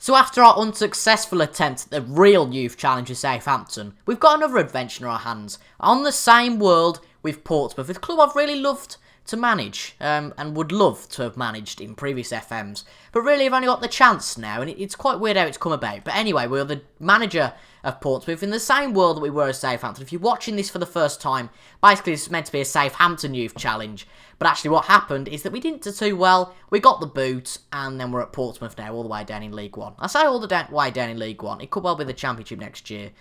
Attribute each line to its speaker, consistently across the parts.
Speaker 1: So after our unsuccessful attempt at the real youth challenge of Southampton, we've got another adventure in our hands, on the same world with Portsmouth, a club I've really loved to manage, and would love to have managed in previous FMs, but really I've only got the chance now, and it's quite weird how it's come about. But anyway, we're the manager of Portsmouth in the same world that we were as Southampton. If you're watching this for the first time, basically this is meant to be a Southampton youth challenge, but actually what happened is that we didn't do too well, we got the boot, and then we're at Portsmouth now, all the way down in League 1. I say all the way down in League 1, it could well be the Championship next year.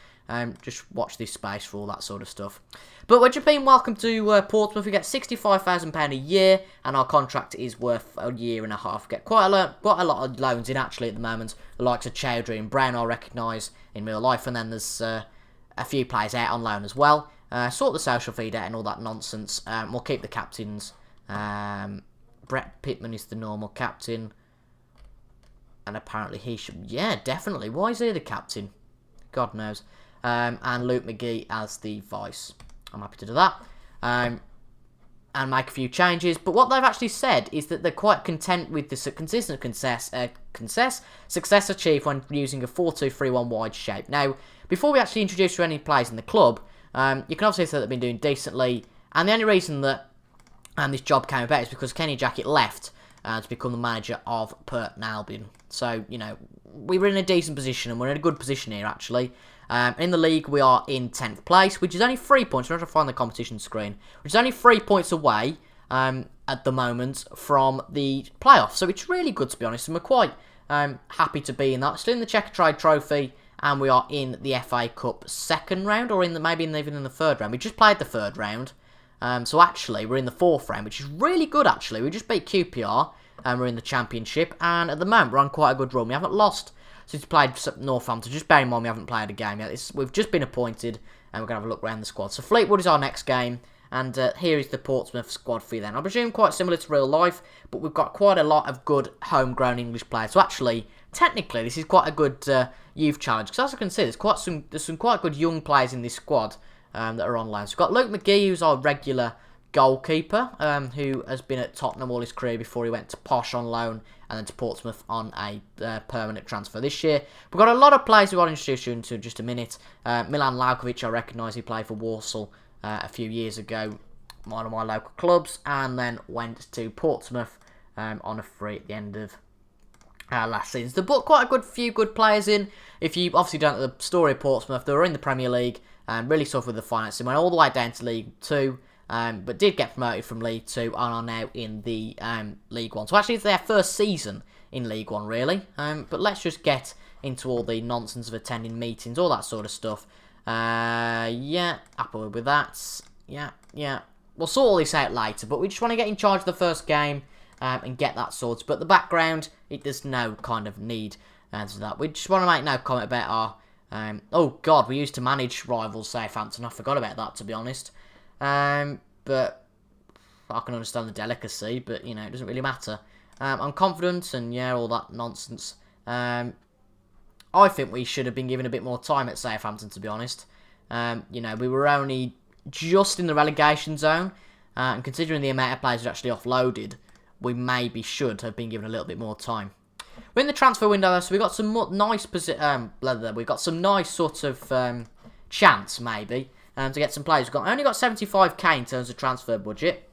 Speaker 1: Just watch this space for all that sort of stuff. But we're just being welcome to Portsmouth. We get £65,000 a year, and our contract is worth a year and a half. We get quite a lot of loans in actually at the moment. The likes of Chowdhury and Brown I'll recognise in real life, and then there's a few players out on loan as well. Sort the social feed out and all that nonsense. We'll keep the captains. Brett Pittman is the normal captain, and apparently he should. Yeah, definitely. Why is he the captain? God knows. And Luke McGee as the vice. I'm happy to do that. And make a few changes. But what they've actually said is that they're quite content with the consistent success achieved when using a 4-2-3-1 wide shape. Now, before we actually introduce you any players in the club, you can obviously see that they've been doing decently. And the only reason that this job came about is because Kenny Jackett left to become the manager of Burton Albion. So, you know, we were in a decent position, and we're in a good position here, actually. In the league, we are in 10th place, which is only 3 points. I'm trying to find the competition screen. Which is only 3 points away at the moment from the playoffs. So it's really good, to be honest, and we're quite happy to be in that. Still in the Checkatrade Trophy, and we are in the FA Cup second round, or maybe even in the third round. We just played the third round. So actually, we're in the fourth round, which is really good, actually. We just beat QPR, and we're in the Championship, and at the moment, we're on quite a good run. We haven't lost since we played Northampton. Just bear in mind, we haven't played a game yet. We've just been appointed, and we're going to have a look around the squad. So Fleetwood is our next game, and here is the Portsmouth squad for you then. I presume quite similar to real life, but we've got quite a lot of good homegrown English players. So actually, technically, this is quite a good youth challenge, because as I can see, there's some quite good young players in this squad that are on loan. So we've got Luke McGee, who's our regular goalkeeper, who has been at Tottenham all his career before he went to Posh on loan and then to Portsmouth on a permanent transfer this year. We've got a lot of players who I'll introduce you into in just a minute. Milan Laukovic, I recognise, he played for Walsall a few years ago, one of my local clubs, and then went to Portsmouth on a free at the end of last season. So, but quite a few good players in. If you obviously don't know the story of Portsmouth, they were in the Premier League and really suffered with the financing, went all the way down to League 2. But did get promoted from League 2 and are now in the League 1. So actually it's their first season in League 1, really. But let's just get into all the nonsense of attending meetings, all that sort of stuff. Yeah, happy with that. Yeah. We'll sort all this out later, but we just want to get in charge of the first game and get that sorted. But the background, there's no kind of need to that. We just want to make no comment about our... oh, God, we used to manage rivals Southampton. I forgot about that, to be honest. But I can understand the delicacy, but, you know, it doesn't really matter. I'm confident, and, yeah, all that nonsense. I think we should have been given a bit more time at Southampton, to be honest. You know, we were only just in the relegation zone, and considering the amount of players that actually offloaded, we maybe should have been given a little bit more time. We're in the transfer window, though, so we've got some nice we've got some nice sort of chance, maybe, to get some players. We've only got 75k in terms of transfer budget,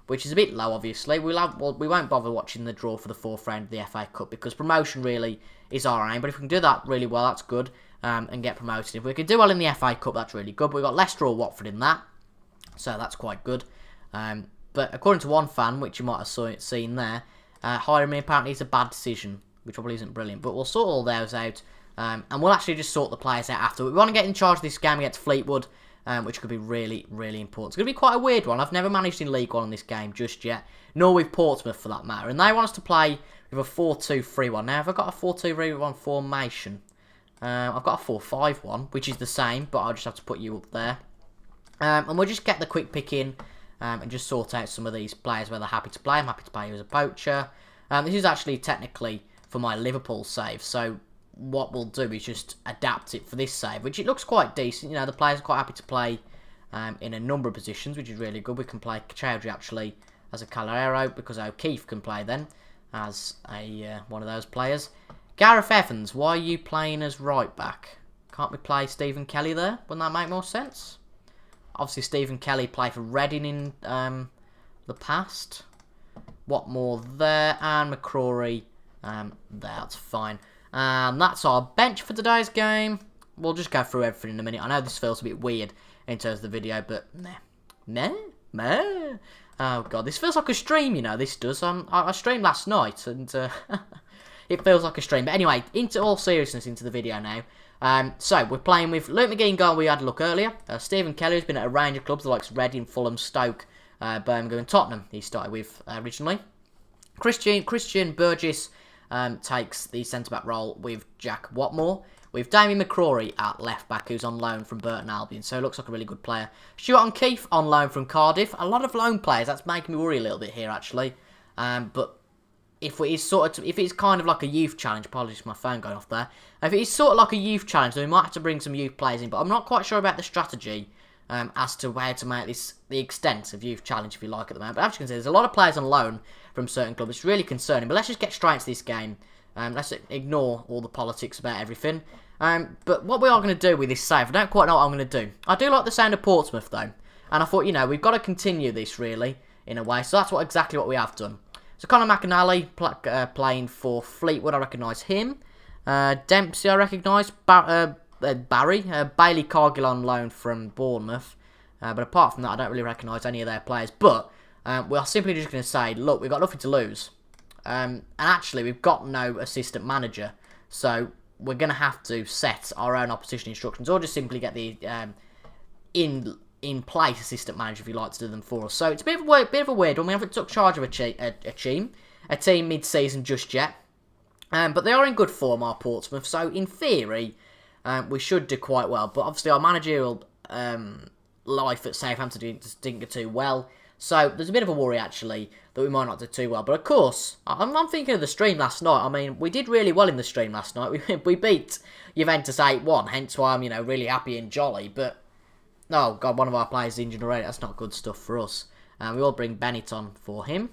Speaker 1: which is a bit low, obviously. We won't bother watching the draw for the fourth round of the FA Cup, because promotion really is our aim. But if we can do that really well, that's good, and get promoted. If we can do well in the FA Cup, that's really good. But we've got Leicester or Watford in that, so that's quite good. But according to one fan, which you might have seen there, hiring me apparently is a bad decision, which probably isn't brilliant. But we'll sort all those out, and we'll actually just sort the players out after. We want to get in charge of this game against Fleetwood, which could be really, really important. It's going to be quite a weird one. I've never managed in League 1 in this game just yet, nor with Portsmouth for that matter. And they want us to play with a 4-2-3-1. Now, have I got a 4-2-3-1 formation? I've got a 4-5-1, which is the same, but I'll just have to put you up there. And we'll just get the quick pick in and just sort out some of these players where they're happy to play. I'm happy to play you as a poacher. This is actually technically for my Liverpool save, so what we'll do is just adapt it for this save, which it looks quite decent. You know, the players are quite happy to play in a number of positions, which is really good. We can play Chowdhury actually as a Calero, because O'Keefe can play then as a one of those players. Gareth Evans, why are you playing as right back? Can't we play Stephen Kelly there? Wouldn't that make more sense? Obviously, Stephen Kelly played for Reading in the past. What more there? And McCrory that's fine. And that's our bench for today's game. We'll just go through everything in a minute. I know this feels a bit weird in terms of the video, but meh. Oh god, this feels like a stream, you know, this does. I streamed last night, and it feels like a stream. But anyway, into all seriousness, into the video now. So, we're playing with Luke McGee in goal, we had a look earlier. Stephen Kelly has been at a range of clubs, the likes of Reading, Fulham, Stoke, Birmingham and Tottenham, he started with originally. Christian Burgess takes the centre-back role with Jack Watmore, with Damien McCrory at left-back, who's on loan from Burton Albion, so it looks like a really good player. Stuart O'Keefe on loan from Cardiff. A lot of loan players, that's making me worry a little bit here, actually. But if it is if it's kind of like a youth challenge, apologies for my phone going off there. If it is sort of like a youth challenge, then we might have to bring some youth players in, but I'm not quite sure about the strategy as to how to make this the extent of youth challenge, if you like, at the moment. But as you can see, there's a lot of players on loan from certain clubs. It's really concerning. But let's just get straight into this game. Let's ignore all the politics about everything. But what we are going to do with this save, I don't quite know what I'm going to do. I do like the sound of Portsmouth, though. And I thought, you know, we've got to continue this, really, in a way. So that's exactly what we have done. So Conor McInally playing for Fleetwood, I recognise him. Dempsey, I recognise. Barry. Bailey Cargill on loan from Bournemouth. But apart from that, I don't really recognise any of their players. But we are simply just going to say, look, we've got nothing to lose. And actually, we've got no assistant manager. So we're going to have to set our own opposition instructions, or just simply get the in-place assistant manager, if you like, to do them for us. So it's a bit of a weird one. We haven't took charge of a team mid-season just yet. But they are in good form, our Portsmouth. So in theory, we should do quite well. But obviously, our managerial life at Southampton didn't go too well. So there's a bit of a worry, actually, that we might not do too well. But of course, I'm thinking of the stream last night. I mean, we did really well in the stream last night. We beat Juventus 8-1, hence why I'm, you know, really happy and jolly. But, oh god, one of our players is injured already. That's not good stuff for us. We will bring Bennett on for him.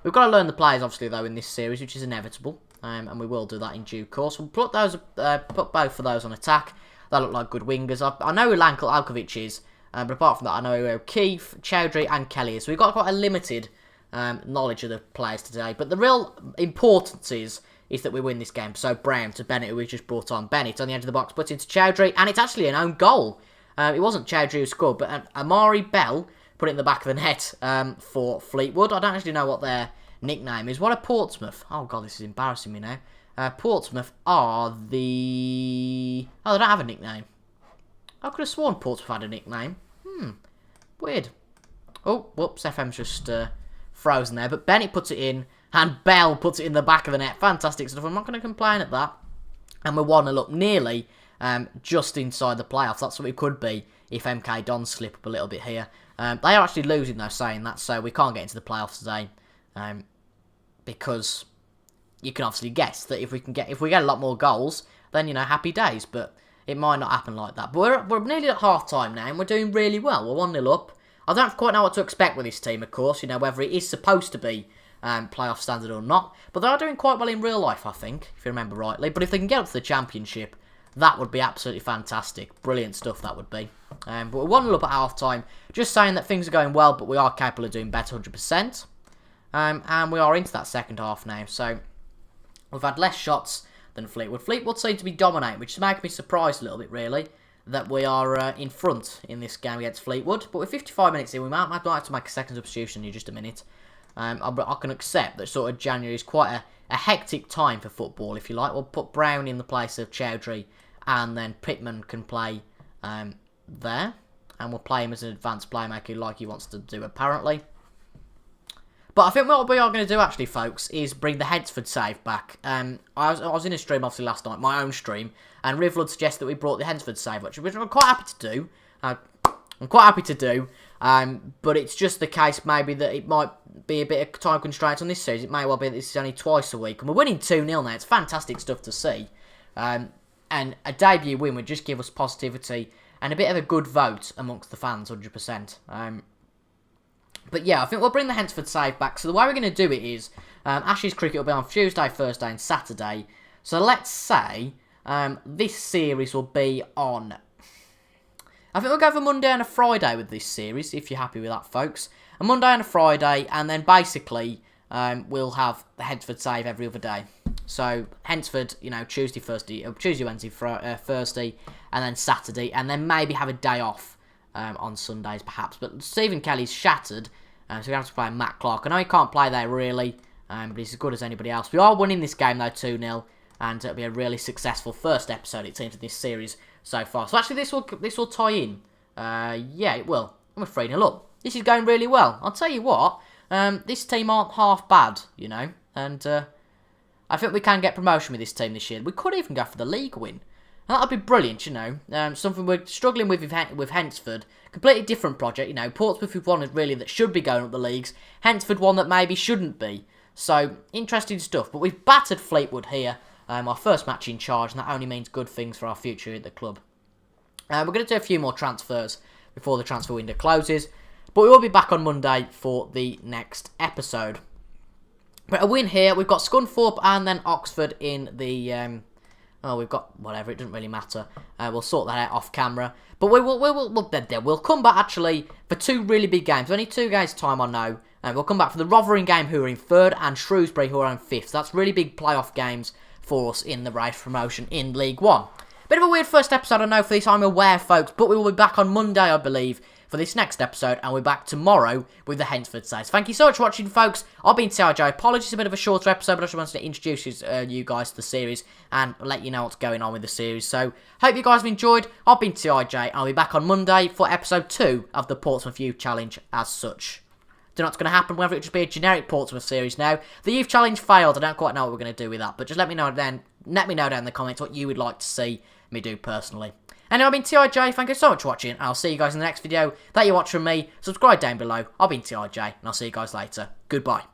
Speaker 1: We've got to learn the players, obviously, though, in this series, which is inevitable. And we will do that in due course. We'll put both of those on attack. They look like good wingers. I know who Alkovic is. But apart from that, I know who O'Keefe, Chowdhury and Kelly is. So we've got quite a limited knowledge of the players today. But the real importance is that we win this game. So Brown to Bennett, who we just brought on. Bennett on the edge of the box, puts into Chowdhury. And it's actually an own goal. It wasn't Chowdhury who scored, but Amari Bell put it in the back of the net for Fleetwood. I don't actually know what their nickname is. What are Portsmouth? Oh, God, this is embarrassing me now. Portsmouth are the... Oh, they don't have a nickname. I could have sworn Portsmouth had a nickname. Weird. Oh, whoops, FM's just frozen there. But Bennett puts it in, and Bell puts it in the back of the net. Fantastic stuff. I'm not going to complain at that. And we're 1-0 up nearly just inside the playoffs. That's what we could be if MK Dons slip up a little bit here. They are actually losing, though, saying that, so we can't get into the playoffs today. Because you can obviously guess that if we get a lot more goals, then, you know, happy days. But it might not happen like that. But we're nearly at half-time now, and we're doing really well. We're 1-0 up. I don't quite know what to expect with this team, of course, you know, whether it is supposed to be playoff standard or not. But they are doing quite well in real life, I think, if you remember rightly. But if they can get up to the Championship, that would be absolutely fantastic. Brilliant stuff, that would be. But we're 1-0 up at half-time. Just saying that things are going well, but we are capable of doing better, 100%. And we are into that second half now. So we've had less shots than Fleetwood. Fleetwood seem to be dominating, which is making me surprised a little bit, really, that we are in front in this game against Fleetwood. But with 55 minutes in, we might have to make a second substitution in just a minute. I can accept that sort of January is quite a hectic time for football, if you like. We'll put Brown in the place of Chowdhury, and then Pittman can play there. And we'll play him as an advanced playmaker like he wants to do, apparently. But I think what we are going to do, actually, folks, is bring the Headsford save back. I was in a stream, obviously, last night, my own stream, and Rivlud suggested that we brought the Headsford save, which I'm quite happy to do. But it's just the case, maybe, that it might be a bit of time constraints on this series. It may well be that this is only twice a week, and we're winning 2-0 now. It's fantastic stuff to see. And a debut win would just give us positivity and a bit of a good vote amongst the fans, 100%. But yeah, I think we'll bring the Hensford save back. So the way we're going to do it is, Ashes cricket will be on Tuesday, Thursday and Saturday. So let's say this series will be on... I think we'll go for Monday and a Friday with this series, if you're happy with that, folks. A Monday and a Friday, and then basically we'll have the Hensford save every other day. So Hensford, you know, Tuesday, Wednesday, Thursday, and then Saturday, and then maybe have a day off on Sundays, perhaps. But Stephen Kelly's shattered, so we're going to have to play Matt Clark. I know he can't play there, really, but he's as good as anybody else. We are winning this game, though, 2-0, and it'll be a really successful first episode, it seems, of this series so far. So actually, this will tie in. Yeah, it will. I'm 3-0 up. This is going really well. I'll tell you what, this team aren't half bad, you know, and I think we can get promotion with this team this year. We could even go for the league win. And that would be brilliant, you know. Something we're struggling with Hensford. Completely different project, you know. Portsmouth is one really that should be going up the leagues. Hensford one that maybe shouldn't be. So, interesting stuff. But we've battered Fleetwood here. Our first match in charge, and that only means good things for our future at the club. We're going to do a few more transfers before the transfer window closes. But we will be back on Monday for the next episode. But a win here. We've got Scunthorpe and then Oxford in the... we've got whatever. It doesn't really matter. We'll sort that out off camera. But we'll come back actually for two really big games. Only 2 games time, I know. We'll come back for the Rotherham game, who are in 3rd, and Shrewsbury, who are in 5th. So that's really big playoff games for us in the race for promotion in League One. Bit of a weird first episode, I know, for this. I'm aware, folks. But we will be back on Monday, I believe, for this next episode, and we're back tomorrow with the Hensford saves. Thank you so much for watching, folks. I've been TRJ. Apologies, a bit of a shorter episode, but I just wanted to introduce you guys to the series and let you know what's going on with the series. So, hope you guys have enjoyed. I've been TRJ, and I'll be back on Monday for episode 2 of the Portsmouth Youth Challenge as such. Don't know what's going to happen, whether it just be a generic Portsmouth series now. The Youth Challenge failed. I don't quite know what we're going to do with that, but just let me know down in the comments what you would like to see me do personally. Anyway, I've been TRJ, thank you so much for watching, and I'll see you guys in the next video that you watch from me. Subscribe down below. I've been TRJ, and I'll see you guys later. Goodbye.